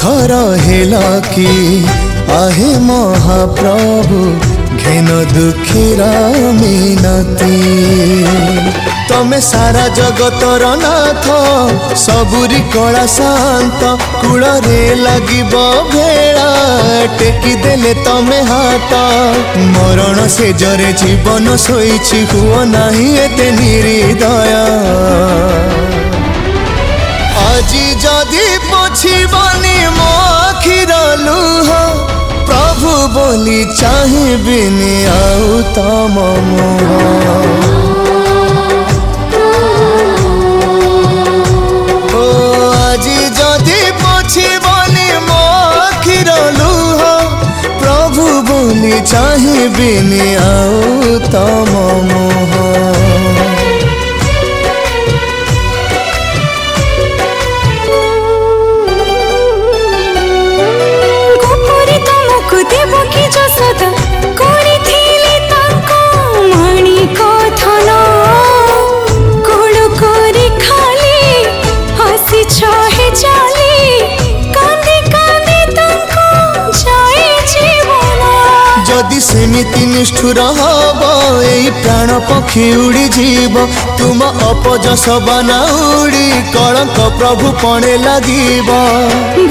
दुखर हेला कि आहे महाप्रभु घेन दुखीरा मिनती तमे सारा जगतर नाथ सबुरी कला शांत कूल रे लगिब भेड़ा टेकी देले तमे हाथ मरण से जरे जीवन सोईछि हुओ नाही एते निर्दय আজি যদি পছিবনি মো আখির লুহ প্রভু বলি চাহিবিনি আউ তম মুহ ও আজি যদি পছিবনি মো আখির লুহ প্রভু বলি চাহিবিনি আউ তম মুহ जदि सेमिति निष्ठुर हब एई प्राण पक्षी उड़ी जीव तुम अपजस बना उड़ी कलंक प्रभु पणे लागिब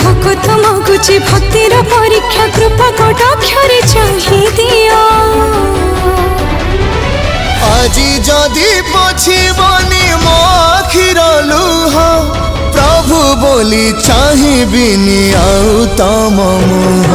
भक्त मगुची भक्तिर परीक्षा कृपा कटाक्षरे चाहि दियो আজি जदि पछिबनी मो आखिर लुह प्रभु बोली चाहिबिनी आउ तम मुह